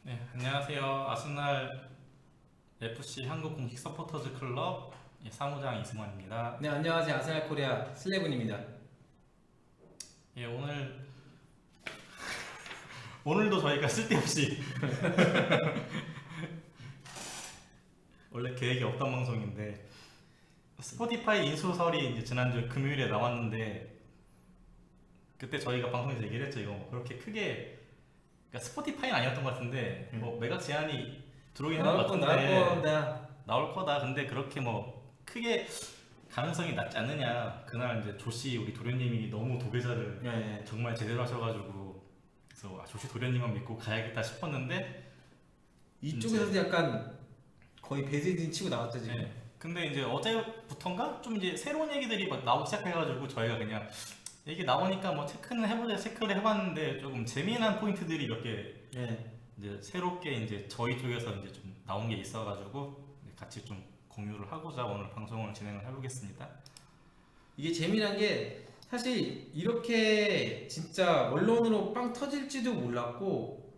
네, 안녕하세요. 아스날 FC 한국 공식 서포터즈 클럽 사무장 이승환입니다. 네, 안녕하세요. 아스날 코리아 슬레븐입니다. 예, 오늘도 저희가 쓸데없이 원래 계획이 없던 방송인데 스포티파이 인수설이 이제 지난주 금요일에 나왔는데 그때 저희가 방송에서 얘기를 했죠. 이거 그렇게 크게 그러니까 스포티파이는 아니었던 것 같은데 뭐 매각 제한이 들어오긴 한 것 같은데 나올 거다. 근데 그렇게 뭐 크게 가능성이 낮지 않느냐. 그날 이제 조씨 우리 도련님이 너무 도배자를 네. 정말 제대로 하셔가지고 그래서 조씨 도련님만 믿고 가야겠다 싶었는데 이쪽에서도 약간 거의 배세진 치고 나왔죠 지금. 네. 근데 이제 어제부턴가 좀 이제 새로운 얘기들이 막 나오기 시작해가지고 저희가 그냥 이게 나오니까 뭐 체크를 해봤는데 조금 재미난 포인트들이 몇 개 네. 이제 새롭게 이제 저희 쪽에서 이제 좀 나온 게 있어가지고 같이 좀 공유를 하고자 오늘 방송을 진행을 해보겠습니다. 이게 재미난 게 사실 이렇게 진짜 언론으로 빵 터질지도 몰랐고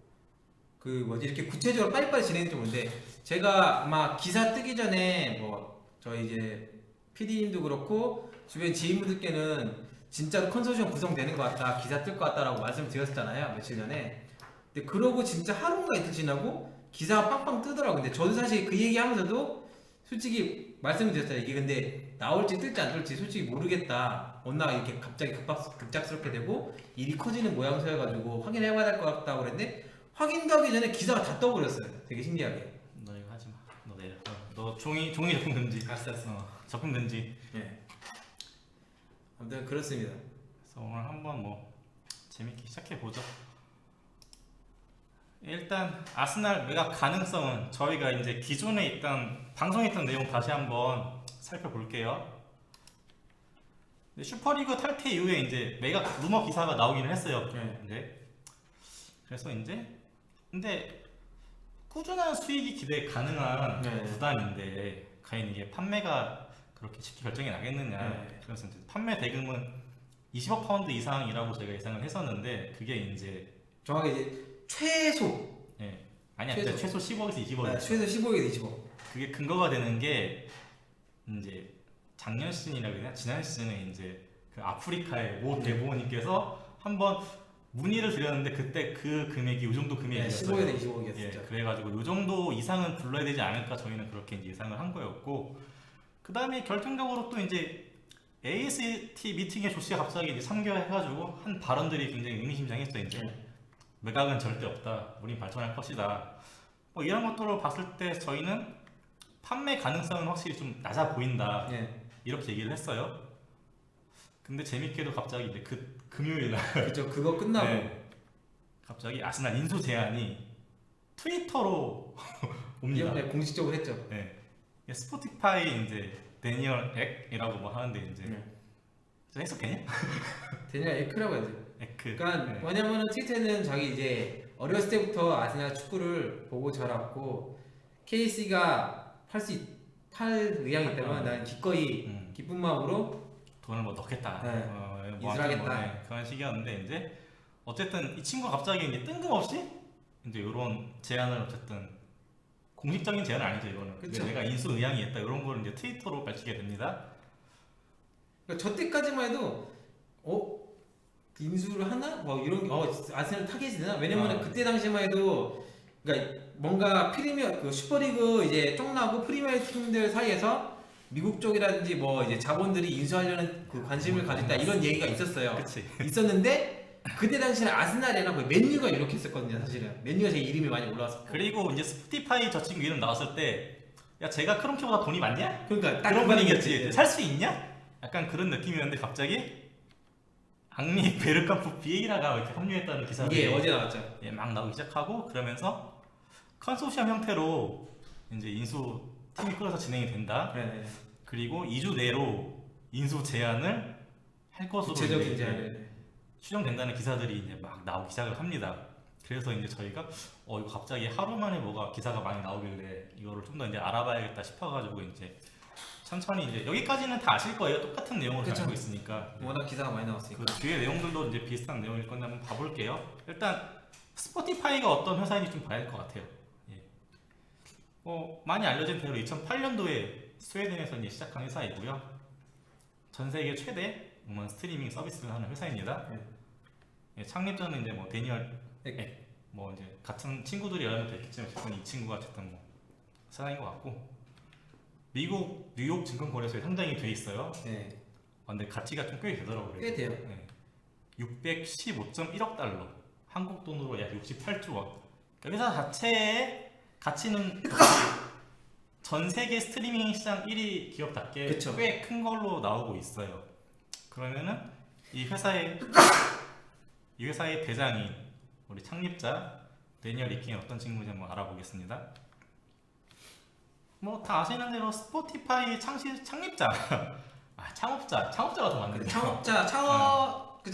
그 뭐지 이렇게 구체적으로 빨리빨리 진행될지 모르는데 제가 아마 기사 뜨기 전에 뭐 저희 이제 PD님도 그렇고 주변 지인분들께는 진짜로 컨소시엄 구성되는 것 같다, 기사 뜰 것 같다라고 말씀을 드렸잖아요 며칠 전에. 근데 그러고 진짜 하루인가 이틀 지나고 기사가 빵빵 뜨더라고. 근데 저도 사실 그 얘기하면서도 솔직히 말씀을 드렸어요. 이게 근데 나올지 뜰지 안 뜰지 솔직히 모르겠다. 어느 날 이렇게 갑자기 급작스럽게 되고 일이 커지는 모양새여가지고 확인해봐야 될 것 같다고 그랬는데 확인도 하기 전에 기사가 다 떠버렸어요. 되게 신기하게. 너 이거 하지 마. 너 내려. 너 종이 접근 금지. 알았어. 접근 금지. 네. 아무튼 그렇습니다. 그래서 오늘 한번 뭐 재밌게 시작해 보죠. 일단 아스날 매각 가능성은 저희가 이제 기존에 있던 방송에 있던 내용 다시 한번 살펴볼게요. 슈퍼리그 탈퇴 이후에 이제 매각 루머 기사가 나오기는 했어요. 네. 이제 그래서 이제 근데 꾸준한 수익이 기대 가능한 네. 구단인데 과연 이게 판매가 그렇게 쉽게 결정이 나겠느냐. 네. 그래서 이제 판매 대금은 20억 파운드 이상이라고 저희가 예상을 했었는데 그게 이제 정확히 이제 최소 아니야 최소 10억에서 20억. 네, 최소 15억에서 20억. 그게 근거가 되는 게 이제 작년 시즌이라 그래야 되나? 지난 시즌에 이제 그 아프리카의 모 대부원님께서 한번 문의를 드렸는데 그때 그 금액이 이 정도 네, 금액이었어요. 15억에서 20억이었죠. 예, 그래가지고 이 정도 이상은 불러야 되지 않을까 저희는 그렇게 이제 예상을 한 거였고 그 다음에 결정적으로 또 이제 AST 미팅에 조씨가 갑자기 이제 참여해가지고 한 발언들이 굉장히 의미심장했어요. 이제 매각은 절대 없다. 우린 발전할 것이다. 뭐 이런 것들을 봤을 때 저희는 판매 가능성은 확실히 좀 낮아 보인다. 네. 이렇게 얘기를 했어요. 근데 재밌게도 갑자기 이제 그 금요일 날 그렇죠. 그거 끝나고 네, 갑자기 아스날 인수 제안이 트위터로 옵니다. 네, 공식적으로 했죠. 네. 스포티파이 이제 데니얼 액이라고 뭐 하는데 이제 저 해석되냐? 데니얼 에크라고 해야지. 에크. 그러니까 네. 뭐냐면은 트위터는 자기 이제 어렸을 때부터 아스날 축구를 보고 자랐고 KC가 팔 의향이 있다면 난 기꺼이 기쁜 마음으로 돈을 뭐 넣겠다. 네. 뭐 인수하겠다. 뭐, 네, 그런 식이었는데 이제 어쨌든 이 친구가 갑자기 이제 뜬금없이 이제 이런 제안을 어쨌든 공식적인 제안은 아니죠 이거는. 그쵸. 내가 인수 의향이 있다 이런 걸 이제 트위터로 밝히게 됩니다. 그러니까 저 때까지만 해도 인수를 하나? 뭐 이런 게 아스날 타겟이 되나? 왜냐면은 그때 당시만 해도 그러니까 뭔가 프리미어 그 슈퍼리그 이제 쫑나고 프리미어 팀들 사이에서 미국 쪽이라든지 뭐 이제 자본들이 인수하려는 그 관심을 가졌다 이런 얘기가 있었어요. 그치. 있었는데 그때 당시에는 아스날이나 거의 맨유가 이렇게 했었거든요. 사실은 맨유가 제 이름이 많이 올라왔었고. 그리고 이제 스포티파이 저 친구 이름 나왔을 때 야 제가 크롬키보다 돈이 많냐? 그러니까 딱 그런 그 분위기였지. 분위기였지. 살 수 있냐? 약간 그런 느낌이었는데 갑자기 앙리 베르캄프 비에이라가 이렇게 합류했다는 기사가 이게 어제 나왔죠. 막 나오기 시작하고 그러면서 컨소시엄 형태로 이제 인수 팀이 끌어서 진행이 된다. 네. 그리고 2주 내로 인수 제안을 할 것으로 구체적인 이제 제안을. 추정된다는 기사들이 이제 막 나오기 시작을 합니다. 그래서 이제 저희가 이거 갑자기 하루 만에 뭐가 기사가 많이 나오길래 이거를 좀 더 이제 알아봐야겠다 싶어가지고 이제 천천히 이제 여기까지는 다 아실 거예요. 똑같은 내용으로 그쵸. 알고 있으니까. 워낙 기사가 많이 나왔으니까. 그 뒤에 내용들도 이제 비슷한 내용일 건데 한번 봐볼게요. 일단 스포티파이가 어떤 회사인지 좀 봐야 될 것 같아요. 예. 많이 알려진 대로 2008년도에 스웨덴에서 이제 시작한 회사이고요. 전 세계 최대 음원 스트리밍 서비스를 하는 회사입니다. 예, 창립자는 이제 뭐 데니얼 뭐 이제 같은 친구들이 여러 명 됐겠지만 어쨌든 이 친구가 어쨌든 뭐 사장인 것 같고, 미국 뉴욕 증권거래소에 상장이 돼 있어요. 네. 근데 가치가 좀 꽤 되더라고요. 꽤 돼요. 네. 615.1억 달러, 한국 돈으로 약 68조 원. 그러니까 회사 자체의 가치는 전 세계 스트리밍 시장 1위 기업답게 그쵸. 꽤 큰 걸로 나오고 있어요. 그러면은 이 회사의 대장인 우리 창립자 데니얼 리킹이 어떤 친구인지 한번 알아보겠습니다. 뭐 다 아시는 대로 스포티파이 창립자, 창업자가 더 맞는데. 그죠,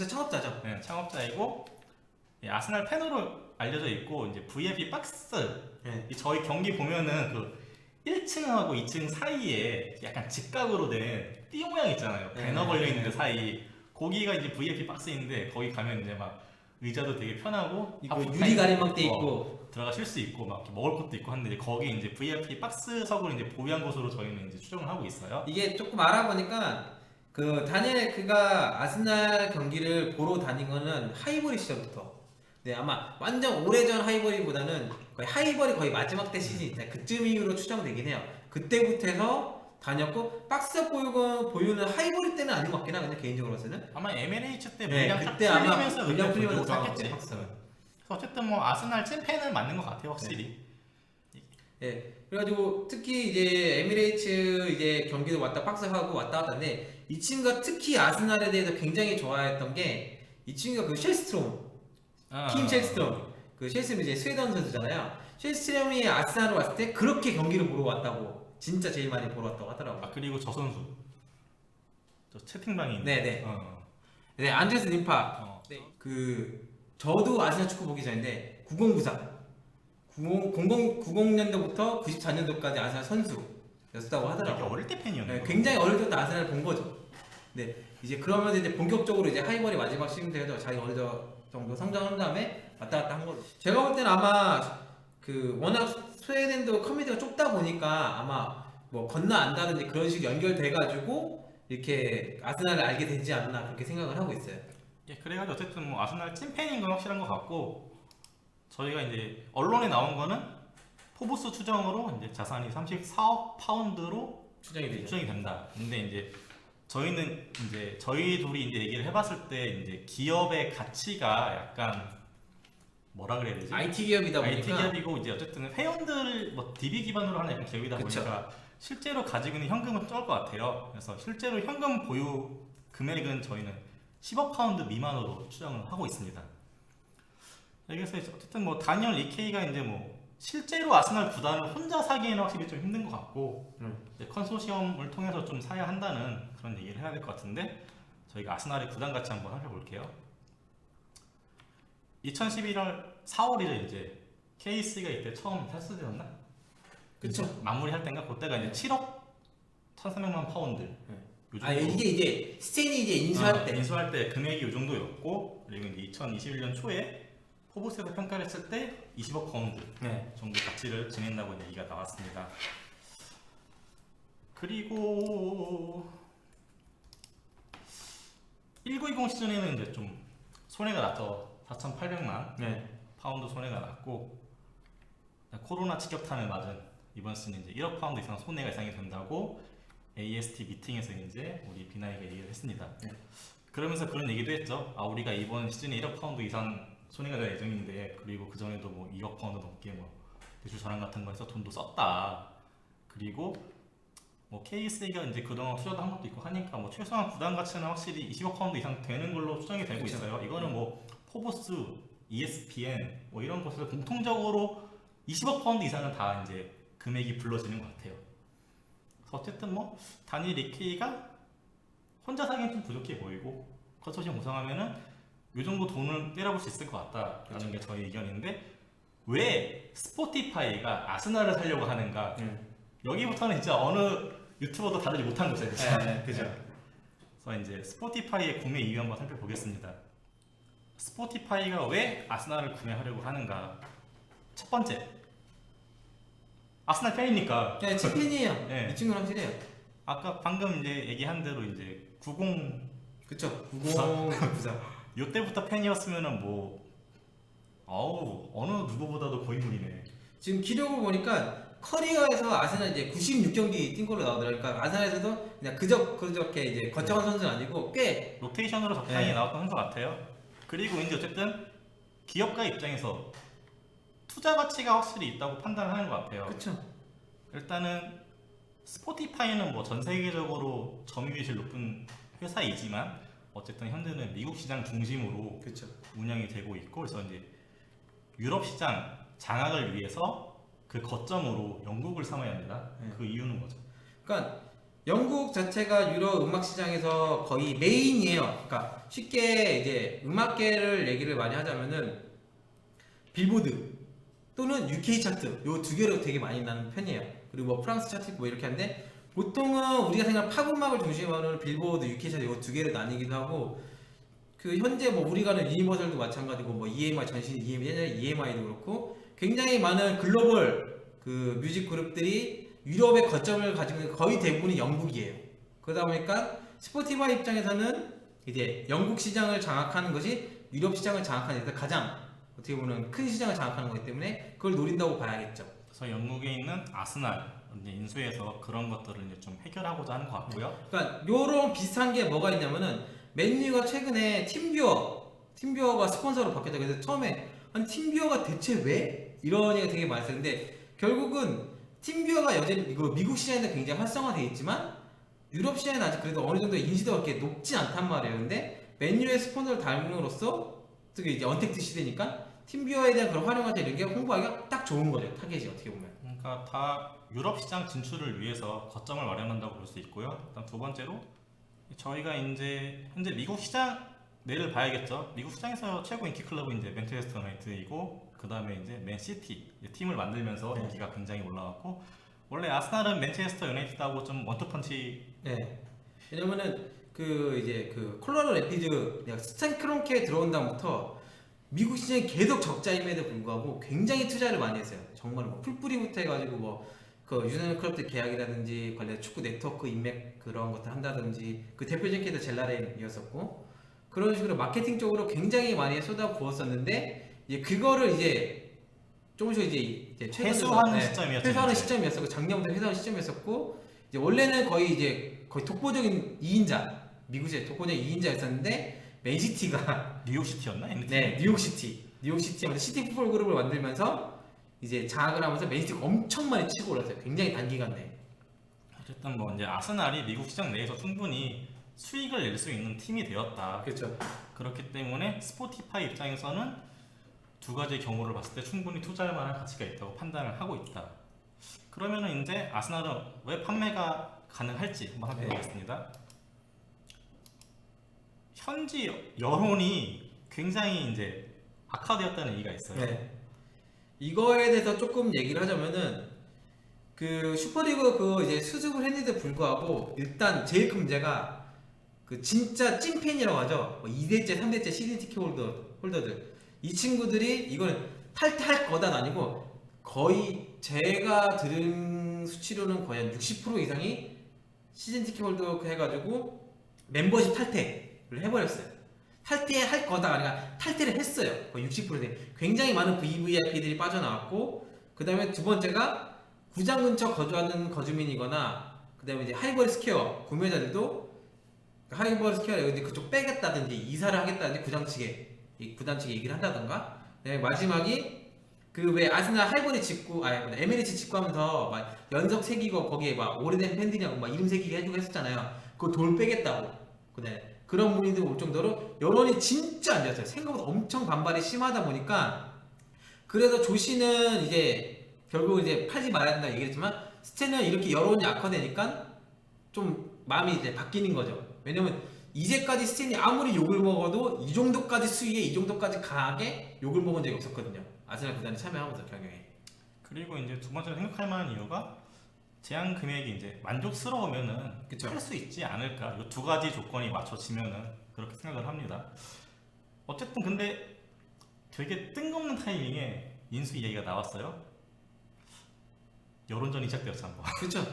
창업자죠. 네, 창업자이고, 예, 아스날 팬으로 알려져 있고, 이제 VIP 박스, 네. 이 저희 경기 보면은 그 1층하고 2층 사이에 약간 직각으로 된 띠 모양 있잖아요. 배너 네. 걸려 있는 데 사이. 거기가 이제 VIP 박스인데, 거기 가면 이제 막 의자도 되게 편하고, 이거 하프타임 유리 가림막돼 있고. 들어가 쉴 수 있고 막 먹을 것도 있고 하는데, 이제 거기 이제 VIP 박스석을 이제 보유한 곳으로 저희는 이제 추정을 하고 있어요. 이게 조금 알아보니까 그 다니엘 그가 아스날 경기를 보러 다닌 거는 하이버리 시절부터. 네, 아마 완전 오래전 하이버리보다는 거의 하이버리 거의 마지막 때 시즌 그쯤 이후로 추정되긴 해요. 그때부터 해서 다녔고, 박스 보유는 하이버리 때는 아닌 것 같긴 하거든요, 개인적으로서는. 아마 MLH 때 네, 물량 딱 그때 아마 풀리면서 물량 풀리면서 보유를 샀겠지. 샀겠지, 박스는. 그래서 어쨌든 뭐 아스날 챔피언은 맞는 것 같아요, 확실히. 예. 그래가지고 특히 이제 에미레이츠 이제 경기도 박스 하고 왔다 갔다 하는데, 이 친구가 특히 아스날에 대해서 굉장히 좋아했던 게, 이 친구가 그 쉘스트롬, 킴 쉘스트롬, 그 쉘스트롬이 이제 스웨덴 선수잖아요. 쉘스트롬이 아스날로 왔을 때 그렇게 경기를 보러 왔다고, 진짜 제일 많이 보러 왔다고 하더라고. 그리고 저 선수, 저 채팅방에 있는. 네네. 네, 안드레스 림파. 네. 그 저도 아스날 축구 보기 전인데 90년도부터 94년도까지 아스날 선수였다고 되게 하더라고요. 어릴 때 팬이었네. 네, 굉장히 어릴 때부터 아스날을 본 거죠. 네, 이제 그러면서 이제 본격적으로 이제 하이버리 마지막 시즌 때도 자기 어느 정도 성장한 다음에 왔다 갔다 한 거죠. 제가 볼 때는 아마 그 워낙 스웨덴도 커뮤니티가 좁다 보니까 아마 뭐 건너 안다든지 그런 식으로 연결돼가지고 이렇게 아스날을 알게 되지 않나 그렇게 생각을 하고 있어요. 예, 그래가지고 어쨌든 뭐 아스날 찐팬인 건 확실한 것 같고, 저희가 이제 언론에 나온 거는 포브스 추정으로 이제 자산이 34억 파운드로 추정이 되죠. 추정이 된다. 근데 이제 저희는 이제 저희 둘이 이제 얘기를 해봤을 때 이제 기업의 가치가 약간 뭐라 그래야 되지? IT 기업이다 보니까. IT 기업이고 이제 어쨌든 회원들 뭐 DB 기반으로 하는 약간 기업이다 그쵸. 보니까 실제로 가지고 있는 현금은 적을 것 같아요. 그래서 실제로 현금 보유 금액은 저희는 10억 파운드 미만으로 추정을 하고 있습니다. 그래서 어쨌든 뭐 다니엘 리케이가 이제 뭐 실제로 아스날 구단을 혼자 사기에는 확실히 좀 힘든 것 같고, 이제 컨소시엄을 통해서 좀 사야 한다는 그런 얘기를 해야 될 것 같은데, 저희가 아스날의 구단 가치 한번 살펴볼게요. 2011월 4월이죠. 이제 KC가 이때 처음 탈수되었나? 그쵸. 마무리할 때인가? 그때가 이제 7억 1,300만 파운드. 요 정도. 이게 이제 스테인이 이제 인수할 때. 인수할 때 금액이 이 정도였고, 그리고 이제 2021년 초에 포브스에서 평가를 했을 때 20억 파운드 정도 가치를 지닌다고 얘기가 나왔습니다. 그리고 1920 시즌에는 이제 좀 손해가 났죠. 4,800만 파운드 손해가 났고, 코로나 직격탄을 맞은 이번 시즌 이제 1억 파운드 이상 손해가 예상이 된다고 AST 미팅에서 이제 우리 비나이가 얘기를 했습니다. 그러면서 그런 얘기도 했죠. 우리가 이번 시즌에 1억 파운드 이상 손해가 될 예정인데, 그리고 그 전에도 뭐 2억 파운드 넘게 뭐 대출 전환 같은 거 해서 돈도 썼다. 그리고 뭐 KSA가 이제 그동안 투자도 한 것도 있고 하니까 뭐 최소한 구단 가치는 확실히 20억 파운드 이상 되는 걸로 추정이 되고 그쵸. 있어요. 이거는 뭐 포브스, ESPN 뭐 이런 곳에서 공통적으로 20억 파운드 이상은 다 이제 금액이 불러지는 것 같아요. 그래서 어쨌든 뭐 다니엘 리케이가 혼자 사기엔 좀 부족해 보이고, 컨소시엄 구성하면은 이 정도 돈을 때려볼 수 있을 것 같다라는 게 저희 의견인데, 왜 스포티파이가 아스날을 사려고 하는가? 여기부터는 진짜 어느 유튜버도 다루지 못한 곳이에요. 그죠? 그죠. 그래서 이제 스포티파이의 구매 이유 한번 살펴보겠습니다. 스포티파이가 왜 아스날을 구매하려고 하는가? 첫 번째, 아스날 팬이니까. 네, 제 팬이에요. 네. 이 친구는 확실해요. 아까 방금 이제 얘기한 대로 이제 90 그쵸. 9094. 요때부터 팬이었으면은 뭐 어우 어느 누구보다도 고인물이네. 지금 기록을 보니까 커리어에서 아스날 이제 96경기 뛴 걸로 나오더라고요. 그러니까 아스날에서도 그냥 그저께 이제 거창한 선수는 아니고 꽤 로테이션으로 적당히 네. 나왔던 선수 같아요. 그리고 이제 어쨌든 기업가 입장에서 투자 가치가 확실히 있다고 판단하는 것 같아요. 그쵸. 일단은 스포티파이는 뭐 전 세계적으로 점유율이 제일 높은 회사이지만 어쨌든 현재는 미국 시장 중심으로 그쵸. 운영이 되고 있고, 그래서 이제 유럽 시장 장악을 위해서 그 거점으로 영국을 삼아야 합니다. 네. 그 이유는 뭐죠? 그러니까 영국 자체가 유럽 음악 시장에서 거의 메인이에요. 그러니까 쉽게 이제 음악계를 얘기를 많이 하자면은 빌보드 또는 UK 차트 요 두 개로 되게 많이 나는 편이에요. 그리고 뭐 프랑스 차트 뭐 이렇게 하는데 보통은 우리가 생각하는 팝 음악을 중심으로 하는 빌보드, UK 차트 요 두 개로 나뉘기도 하고 그 현재 뭐 우리가 하는 유니버설도 마찬가지고 뭐 EMI 전신 EMI 옛날에 EMI도 그렇고 굉장히 많은 글로벌 그 뮤직 그룹들이 유럽의 거점을 가지고 있는 거의 대부분이 영국이에요. 그러다 보니까 스포티파이 입장에서는 이제 영국 시장을 장악하는 것이 유럽 시장을 장악하는 데서 가장 어떻게 보면 큰 시장을 장악하는 거기 때문에 그걸 노린다고 봐야겠죠. 그래서 영국에 있는 아스날 이제 인수해서 그런 것들을 이제 좀 해결하고자 하는 것 같고요. 그러니까 요런 비슷한 게 뭐가 있냐면은 맨유가 최근에 팀뷰어가 스폰서로 바뀌었다. 그래서 처음에 아니 팀뷰어가 대체 왜? 이런 얘기가 되게 많았는데 결국은 팀뷰어가 여전히 이거 미국 시장에는 굉장히 활성화되어 있지만 유럽 시장은 아직 그래도 어느 정도 인지도가 그렇게 높진 않단 말이에요. 근데 맨유의 스폰서를 달므로써 어떻게 이제 언택트 시대니까 팀뷰어에 대한 그런 활용하자 이런 게 홍보하기가 딱 좋은 거죠. 타겟이 어떻게 보면. 그러니까 다 유럽 시장 진출을 위해서 거점을 마련한다고 볼 수 있고요. 일단 두 번째로 저희가 이제 현재 미국 시장 내를 봐야겠죠. 미국 시장에서 최고 인기 클럽은 이제 맨체스터 유나이티드이고 그 다음에 이제 맨시티 팀을 만들면서 네. 인기가 굉장히 올라왔고, 원래 아스날은 맨체스터 유나이티드하고 좀 원투펀치. 네. 왜냐면은 그 이제 그 콜로라도 래피드 내가 스탠 크론케에 들어온 다음부터 미국 시장이 계속 적자임에도 불구하고 굉장히 투자를 많이 했어요. 정말 뭐 풀뿌리부터 해가지고 뭐 그 유나이티드 클럽들 계약이라든지 관련 축구 네트워크 인맥 그런 것들 한다든지 그 대표적인 케이스 젤라렌이었었고 그런 식으로 마케팅 쪽으로 굉장히 많이 쏟아부었었는데 이제 그거를 이제 조금씩 이제 최근 회수하는 시점이었죠. 회수하는 이제. 시점이었었고 작년부터 회수하는 시점이었었고 이제 원래는 거의 독보적인 2인자 미국의 독보적인 2인자였었는데 맨시티가 뉴욕시티였나? 네 뉴욕시티하면서 시티 풋볼 그룹을 만들면서 이제 장악을 하면서 맨시티가 엄청 많이 치고 올랐어요. 굉장히 단기간 내에. 어쨌든 뭐 이제 아스날이 미국 시장 내에서 충분히 수익을 낼 수 있는 팀이 되었다. 그렇죠. 그렇기 때문에 스포티파이 입장에서는 두 가지 경우를 봤을 때 충분히 투자할 만한 가치가 있다고 판단을 하고 있다. 그러면은 이제 아스날은 왜 판매가 가능할지 한번 살펴보겠습니다. 현지 여론이 굉장히 이제 악화되었다는 얘기가 있어요. 네. 이거에 대해서 조금 얘기를 하자면은 그 슈퍼리그 그 이제 수습을 했는데 불구하고 일단 제일 큰 문제가 그 진짜 찐팬이라고 하죠. 뭐 2대째, 3대째 시즌 티켓 홀더들 이 친구들이 이거는 탈퇴할 거다는 아니고 거의 제가 들은 수치로는 거의 한 60% 이상이 시즌 티켓 홀더 해가지고 멤버십 탈퇴를 해버렸어요. 탈퇴할 거다 아니라 탈퇴를 했어요. 거의 60%대 굉장히 많은 VVIP들이 빠져나왔고 그 다음에 두 번째가 구장 근처 거주하는 거주민이거나 그 다음에 이제 하이버리 스퀘어 구매자들도 하이버리 스퀘어에 이제 그쪽 빼겠다든지 이사를 하겠다든지 구장 측에 얘기를 한다던가 네, 마지막이 그 왜 아스날 하이버리 짓고 에메리츠 짓고 하면서 막 연석 새기고 거기에 막 오래된 팬들이랑 막 이름 새기게 해주고 했었잖아요. 그거 돌 빼겠다고. 네. 그런 분위기도 올 정도로 여론이 진짜 안 좋았어요. 생각보다 엄청 반발이 심하다 보니까 그래서 조시는 이제 결국 이제 팔지 말아야 된다 얘기했지만 스탠은 이렇게 여론이 악화되니까 좀 마음이 이제 바뀌는 거죠. 왜냐면 이제까지 스탠이 아무리 욕을 먹어도 이 정도까지 수위에 이 정도까지 강하게 욕을 먹은 적이 없었거든요. 아스날 구단이 참여하면서 경영에. 그리고 이제 두 번째로 생각할 만한 이유가 제한 금액이 이제 만족스러우면은 그쵸. 할 수 있지 않을까. 이 두 가지 조건이 맞춰지면은 그렇게 생각을 합니다. 어쨌든 근데 되게 뜬금없는 타이밍에 인수 이야기가 나왔어요. 여론전이 시작되었죠 한번. 그렇죠.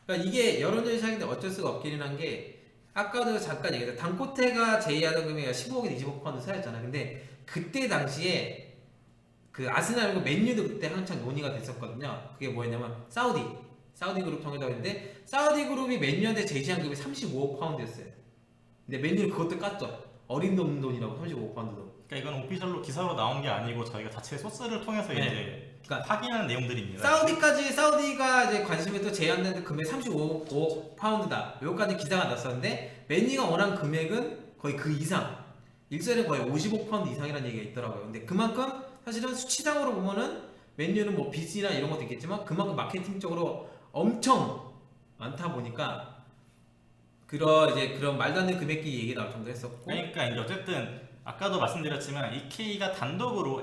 그러니까 이게 여론전이 시작인데 어쩔 수가 없기는 한 게 아까도 잠깐 얘기했던 단코테가 제의하던 금액이 15억에서 20억 파운드 사이였잖아. 근데 그때 당시에 그 아스날과 맨유도 그때 한창 논의가 됐었거든요. 그게 뭐였냐면 사우디 그룹 통해서 했는데 사우디 그룹이 맨유한테 제시한 금액이 35억 파운드였어요. 근데 맨유는 그것도 깠죠. 어림도 없는 돈이라고 35억 파운드도. 그러니까 이건 오피셜로 기사로 나온 게 아니고 저희가 자체 소스를 통해서 네. 이제 그러니까 확인한 내용들입니다. 사우디가 이제 관심이 또 제한된 금액 35억 파운드다. 여기까지 기사가 났었는데 맨유가 원한 금액은 거의 그 이상. 일설에 거의 50억 파운드 이상이라는 얘기가 있더라고요. 근데 그만큼 사실은 수치상으로 보면은 맨유는 뭐 빚이나 이런 것도 있겠지만 그만큼 마케팅적으로 엄청 많다 보니까 그런 말도 안 되는 금액이 얘기 나올 정도 했었고. 그러니까 이제 어쨌든 아까도 말씀드렸지만 이 K가 단독으로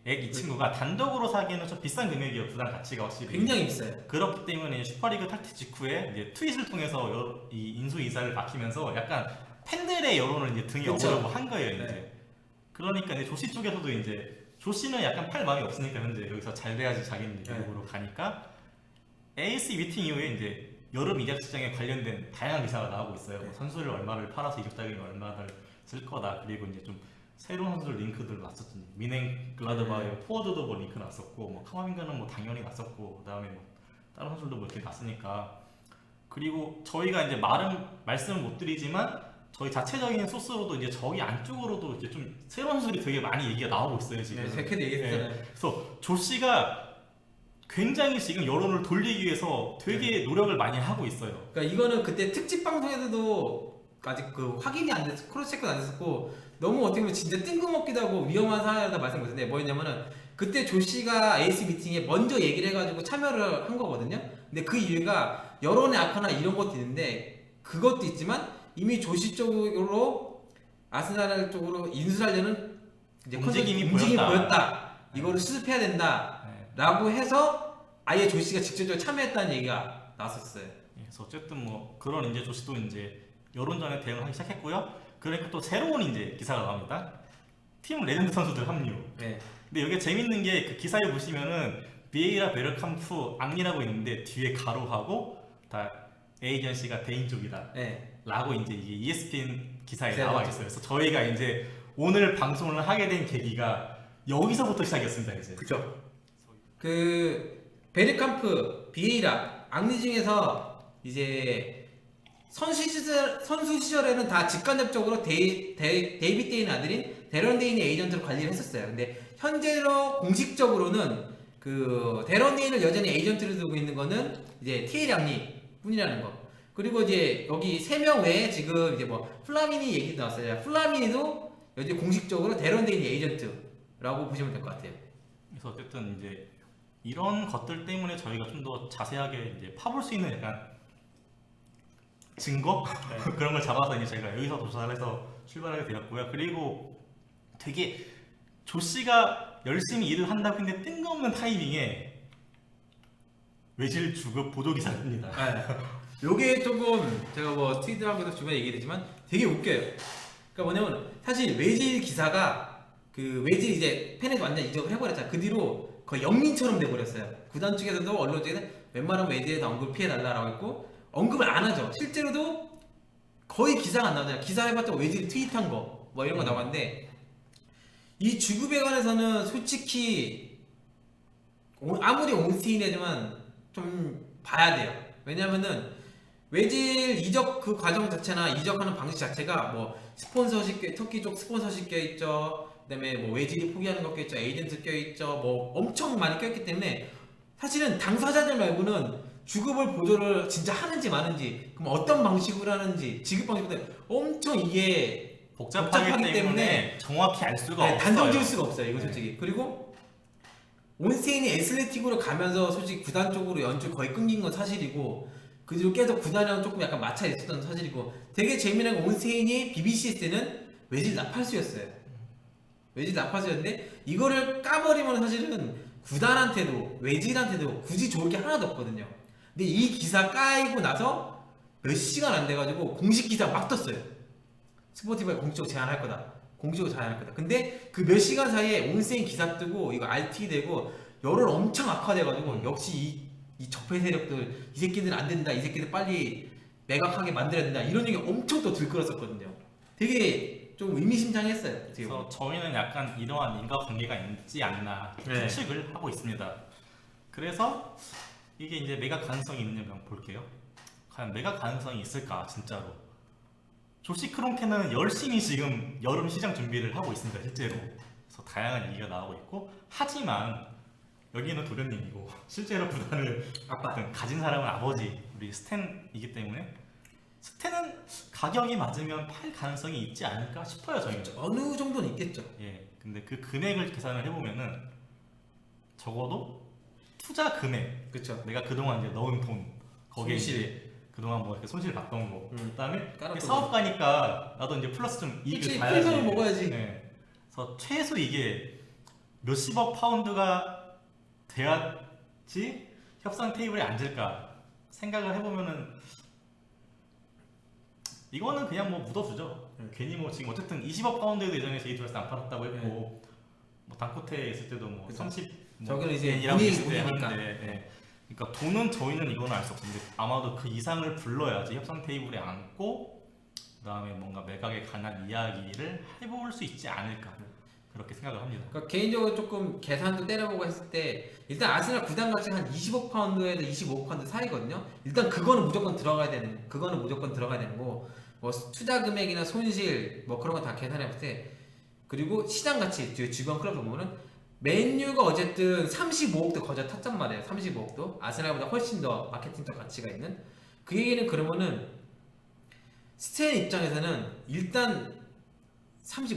이 친구가 단독으로 사기에는 좀 비싼 금액이에요. 부담 가치가 확실히 굉장히 비싸요. 그렇기 때문에 슈퍼리그 탈퇴 직후에 이제 트윗을 통해서 이 인수 이사를 밝히면서 약간 팬들의 여론을 이제 등에 그쵸. 업으려고 한 거예요. 이제 네. 그러니까 이제 조씨 쪽에서도 이제 조씨는 약간 팔 마음이 없으니까 현재 여기서 잘 돼야지 자기는 이제 네. 미국으로 가니까 AS 미팅 이후에 이제 여름 이적 시장에 관련된 다양한 기사가 나오고 있어요. 뭐 선수를 얼마를 팔아서 이적 자금이 얼마를 쓸 거다. 그리고 이제 좀 새로운 선수들 링크들 났었죠. 미넨 글라드바의 포워드도 뭐 링크 났었고, 뭐 카마빈가는 뭐 당연히 났었고, 그다음에 뭐 다른 선수들도 뭐 이렇게 났으니까. 그리고 저희가 이제 말씀을 못 드리지만 저희 자체적인 소스로도 이제 저기 안쪽으로도 이제 좀 새로운 선수들이 되게 많이 얘기가 나오고 있어요 지금. 네, 제캐도 얘기했잖아요. 그래서 조 씨가 굉장히 지금 여론을 돌리기 위해서 되게 노력을 많이 하고 있어요. 그러니까 이거는 그때 특집 방송에서도 아직 그 확인이 안 됐고 크로스 체크도 안 됐었고 너무 어떻게 보면 진짜 뜬금없기도 하고 위험한 상황이라다 말씀드렸는데 뭐였냐면은 그때 조 씨가 에이스 미팅에 먼저 얘기를 해가지고 참여를 한 거거든요. 근데 그 이유가 여론의 악화나 이런 것도 있는데 그것도 있지만 이미 조 씨 쪽으로 아스날 쪽으로 인수하려는 이제 움직임이 보였다. 이거를 수습해야 된다. 네. 라고 해서 아예 조 씨가 직접적으로 참여했다는 얘기가 나왔었어요. 그래서 어쨌든 뭐 그런 이제 조 씨도 이제 여론전에 대응을 하기 시작했고요. 그러니까 또 새로운 이제 기사가 나옵니다. 팀 레전드 선수들 합류. 네. 근데 여기 재밌는 게 그 기사에 보시면은 비에이라 베르캄프 앙리라고 있는데 뒤에 가로하고 다 에이전시가 대인족이다. 네. 라고 이제 이게 ESPN 기사에 기사에 나와 나왔죠. 있어요. 그래서 저희가 이제 오늘 방송을 하게 된 계기가 여기서부터 시작이었습니다. 이제. 그죠. 그 베르캄프, 비에이라, 앙리 중에서 이제 선수 시절에는 다 직간접적으로 데이빗 데이는 아들인 데런 데인의 에이전트로 관리를 했었어요. 근데 현재로 공식적으로는 그 데런 데인을 여전히 에이전트로 두고 있는 거는 이제 티에리 앙리 뿐이라는 거. 그리고 이제 여기 3명 외에 지금 이제 뭐 플라미니 얘기도 나왔어요. 플라미니도 여전히 공식적으로 데런 데인의 에이전트라고 보시면 될 것 같아요. 그래서 어쨌든 이제 이런 것들 때문에 저희가 좀 더 자세하게 이제 파볼 수 있는 약간 증거 그런 걸 잡아서 이제 저희가 여기서 조사를 해서 출발하게 되었고요. 그리고 되게 조 씨가 열심히 일을 한다고 했는데 뜬금없는 타이밍에 외질 주급 보도 기사를 씁니다. 요게 조금 제가 뭐 트위터하고도 주변에 얘기했지만 되게 웃겨요. 그러니까 뭐냐면 사실 외질 기사가 그 외질 이제 팬에서 완전 이적을 해버렸잖아. 그 뒤로 거의 영민처럼 돼버렸어요. 구단 측에서도 언론 쪽에는 웬만하면 외질에 다 언급 피해달라고 했고 언급을 안 하죠. 실제로도 거의 기사가 안 나오잖아요. 기사 해봤자 외질이 트윗한 거 뭐 이런 거 나왔는데 이 주급에 관해서는 솔직히 아무리 온스테인이지만 좀 봐야 돼요. 왜냐면은 외질 이적 그 과정 자체나 이적하는 방식 자체가 뭐 스폰서십 터키 쪽 스폰서십 껴있죠. 그다음에 뭐 외질이 포기하는 것 껴있죠. 에이전트 껴있죠. 뭐 엄청 많이 껴있기 때문에 사실은 당사자들 말고는 주급을 보조를 진짜 하는지 마는지 그럼 어떤 방식으로 하는지 지급 방식보다 엄청 이게 복잡하기 때문에 정확히 알 수가 없어요. 단정 지을 수가 없어요. 이거 솔직히. 그리고 온스테인이 애슬레틱으로 가면서 솔직히 구단 쪽으로 연출 거의 끊긴 건 사실이고 그 뒤로 계속 구단이랑 조금 약간 마찰이 있었던 사실이고 되게 재미난 건 온스테인이 BBC 때는 외질 나팔수였어요. 외질 나팔수였는데 이거를 까버리면 사실은 구단한테도 외질한테도 굳이 좋을 게 하나도 없거든요. 근데 이 기사 까이고 나서 몇 시간 안 돼가지고 공식 기사 막 떴어요. 스포티파이 공식적으로 제안할 거다. 공식으로 자행할 거다. 근데 그 몇 시간 사이에 온세인 기사 뜨고 이거 RT 되고 여론 엄청 악화돼가지고 역시 이 적폐 세력들 이 새끼들 안 된다. 이 새끼들 빨리 매각하게 만들어야 된다. 이런 얘기 엄청 또 들끓었었거든요. 되게 좀 의미심장했어요. 어떻게 보면. 그래서 저희는 약간 이러한 인과관계가 있지 않나 네. 추측을 하고 있습니다. 그래서 이게 이제 매각 가능성이 있느냐 한번 볼게요. 과연 매각 가능성이 있을까 진짜로. 조시 크론케는 열심히 지금 여름 시장 준비를 하고 있습니다 실제로. 그래서 다양한 얘기가 나오고 있고, 하지만 여기는 도련님이고 실제로 구단을 아빠. 가진 사람은 아버지 우리 스탠이기 때문에 스탠은 가격이 맞으면 팔 가능성이 있지 않을까 싶어요 저희는. 어느 정도는 있겠죠. 예, 근데 그 금액을 계산을 해보면은 적어도 투자 금액, 그렇죠. 내가 그동안 이제 넣은 돈, 거기에 손실. 이제 그동안 뭐 이렇게 손실 봤던 거, 그다음에 깔았던 사업가니까 나도 이제 플러스 좀 이익을 그치, 봐야지. 풀선을 먹어야지. 네. 그래서 최소 이게 몇십억 파운드가 돼야지 협상 테이블에 앉을까 생각을 해보면은 이거는 그냥 뭐 묻어두죠. 괜히 뭐 지금 어쨌든 20억 파운드에도 예전에 제이트레스 안 팔았다고 했고, 뭐 단코테에 있을 때도 뭐 그쵸. 30 저기는 이제 이라고 운이- 했을 때 운이니까. 하는데, 예. 그러니까 돈은 저희는 이거는 알 수 없는데 아마도 그 이상을 불러야지 협상 테이블에 앉고 그다음에 뭔가 매각에 관한 이야기를 해볼 수 있지 않을까 그렇게 생각을 합니다. 그러니까 개인적으로 조금 계산도 때려보고 했을 때 일단 아스날 구단 가치가 한 20억 파운드에서 25억 파운드 사이거든요. 일단 그거는 무조건 들어가야 되는 거고, 뭐 투자 금액이나 손실 뭐 그런 거 다 계산해 봤을 때, 그리고 시장 가치 주변 클럽 보면은 맨유가 어쨌든 35억도 거저 탔단 말이에요. 35억도 아스날보다 훨씬 더 마케팅적 가치가 있는. 그 얘기는 그러면은 스탠 입장에서는 일단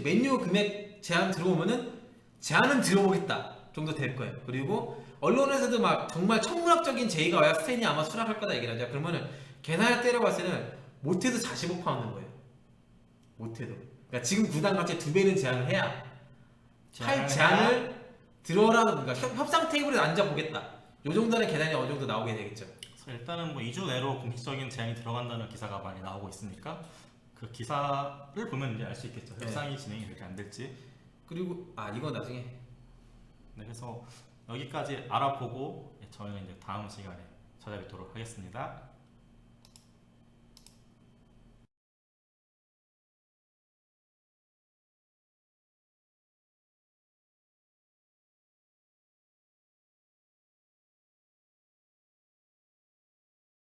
맨유 금액 제한 들어오면은 제한은 들어오겠다 정도 될 거예요. 그리고 언론에서도 막 정말 천문학적인 제의가 와야 스탠이 아마 수락할 거다 얘기를 하죠. 그러면은 계산을 때려봤을 때는 못해도 40억 파운드인 거예요. 못해도. 그러니까 지금 구단 가치 2배는 제한을 해야 할 제한을 들어라. 그러니까 협상 테이블에 앉아 보겠다. 요 정도는 계산이 어느 정도 나오게 되겠죠. 그래서 일단은 뭐 2주 내로 공식적인 제안이 들어간다는 기사가 많이 나오고 있으니까 그 기사를 보면 이제 알 수 있겠죠. 네. 협상이 진행이 될지 안 될지. 그리고 이거 나중에 네, 그래서 여기까지 알아보고 저희는 이제 다음 시간에 찾아뵙도록 하겠습니다.